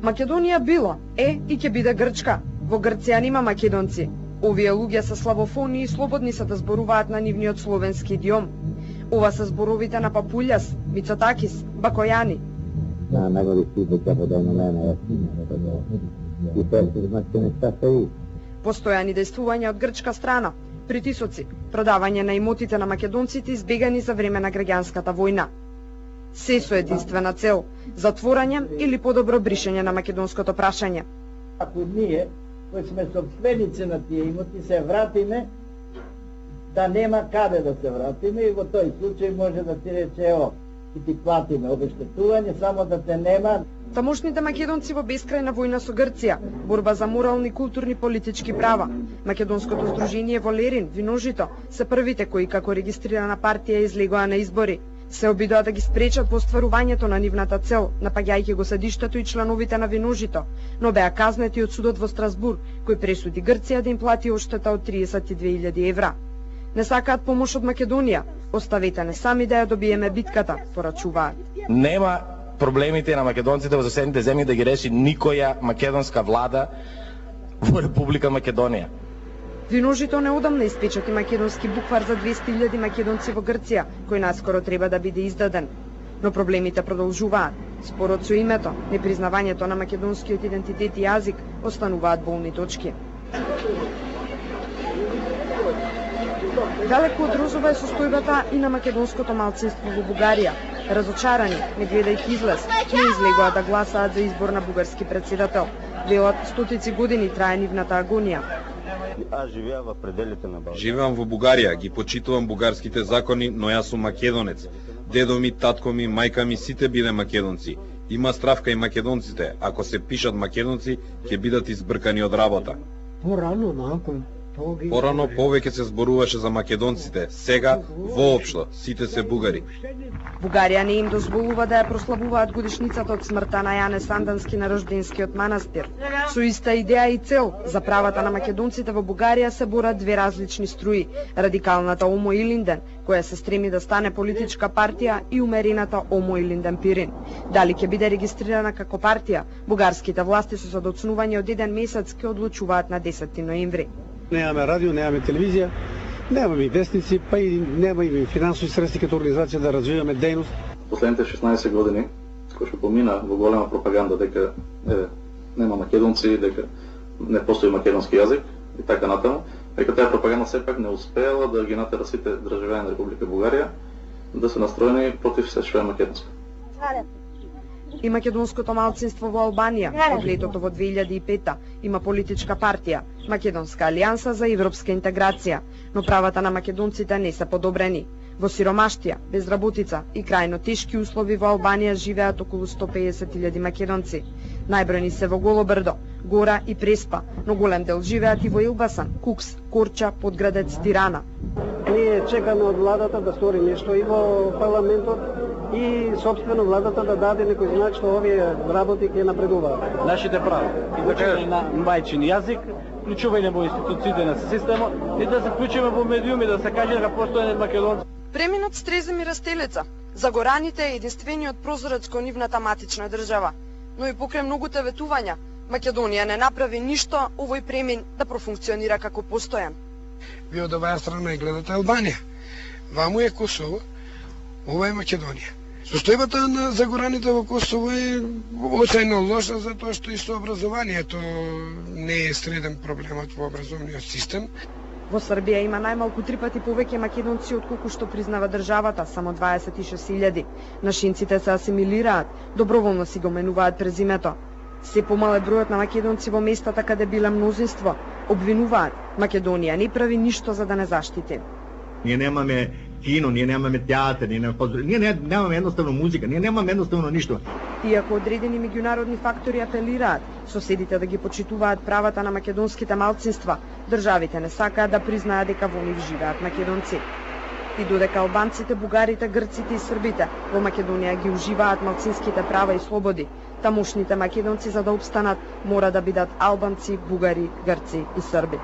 Македонија било, и ќе биде Грчка. Во Грција нема македонци. Овие луѓе се славофони и слободни се да зборуваат на нивниот словенски идиом. Ова се зборовите на Папулјас, Мицотакис, Бакојани. Постојани действувања од грчка страна, притисоци, продавање на имотите на македонците избегани за време на граѓанската војна. Се со единствена цел – затворање или подобро бришење на македонското прашање. Ако ние, кои сме собственици на тие имоти, се вратиме, да нема каде да се вратиме и во тој случај може да ти рече, ево, и ти платиме обештетување, само да те нема. Тамошните македонци во бескрајна војна со Грција, борба за морални, културни, политички права. Македонското здружение во Лерин, Виножито, се првите кои како регистрирана партија излегоа на избори. Се обидоа да ги спречат во остварувањето на нивната цел, напаѓајќи го седиштето и членовите на Виножито, но беа казнети од судот во Страсбург, кој пресуди Грција да им плати оштета од 32.000 евра. Не сакаат помош од Македонија, оставете не сами да ја добиеме битката, порачуваат. Нема проблемите на македонците во соседните земји да ги реши никоја македонска влада во Република Македонија. Виножито неодамна испечати македонски буквар за 200.000 македонци во Грција, кој наскоро треба да биде издаден. Но проблемите продолжуваат. Спорот со името, непризнавањето на македонскиот идентитет и јазик остануваат болни точки. Далеку од розова е состојбата и на македонското малцинство во Бугарија. Разочарани, не гледајќи излез, не излегоа да гласаат за избор на бугарски председател. Велат стотици години трае нивната агонија. Живеам во Бугарија, ги почитувам бугарските закони, но јас сум македонец. Дедо ми, татко ми, мајка ми, сите биде македонци. Има стравка и македонците, ако се пишат македонци, ќе бидат избркани од работа. Порано повеќе се зборуваше за македонците, сега воопшто сите се бугари. Бугарија не им дозволува да ја прославуваат годишницата од смртта на Јане Сандански на рожденскиот манастир. Со иста идеја и цел, за правата на македонците во Бугарија се борат две различни струи: радикалната Омо Илинден, која се стреми да стане политичка партија, и умерената Омо Илинден Пирин. Дали ќе биде регистрирана како партија, бугарските власти со задоцнување од еден месец ќе одлучуваат на 10 ноември. Немаме радио, немаме телевизија, немаме и вестници, па и нема и финансови средства като организација да развиваме дејност. Последните 16 години, кој што помина во голема пропаганда дека нема македонци, дека не постои македонски јазик и така натаму, дека таа пропаганда сепак не успеала да ги натера сите државјани на Република Бугарија да се настроени против се што е македонско. И македонското малцинство во Албанија од летото во 2005 има политичка партија, Македонска алијанса за европска интеграција, но правата на македонците не се подобрени. Во сиромаштија, безработица и крајно тешки услови во Албанија живеат околу 150.000 македонци. Најбројни се во Голобрдо, Гора и Преспа, но голем дел живеат и во Илбасан, Кукс, Корча, Подградец, Тирана. Ние чекаме од владата да стори нешто и во парламентот и собствено владата да даде некој знак што овие работи ќе напредуваат. Нашите права и да кажеш на мајчин јазик, вклучување во институциите на системот и да се вклучиме во медиуми да се каже дека постојат македонци. Преминот Стрезимир Растелица. За гораните е единствениот прозорец кон нивната матична држава, но и покрај многуте ветувања, Македонија не направи ништо овој премин да профункционира како постојан. Ви од оваа страна и гледате Албанија. Ваму е Косово, ова е Македонија. Состојбата на загораните во Косово е очајно лоша затоа што и со образованието не е среден проблемот во образовниот систем. Во Србија има најмалку 3 пати повеќе македонци отколку што признава државата, само 26.000. Нашинците се асимилираат, доброволно си го менуваат презимето. Се помал е бројот на македонци во местата каде биле мнозинство. Обвинуваат, Македонија не прави ништо за да не заштити. Ние немаме кино, ние немаме театар, ние немаме едноставно музика, ние немаме едноставно ништо. Иако одредени меѓународни фактори апелираат соседите да ги почитуваат правата на македонските малцинства, државите не сакаат да признаат дека во нив живеат македонци. И додека албанците, бугарите, грците и србите во Македонија ги уживаат малцинските права и слободи, тамошните македонци за да обстанат мора да бидат албанци, бугари, грци и срби.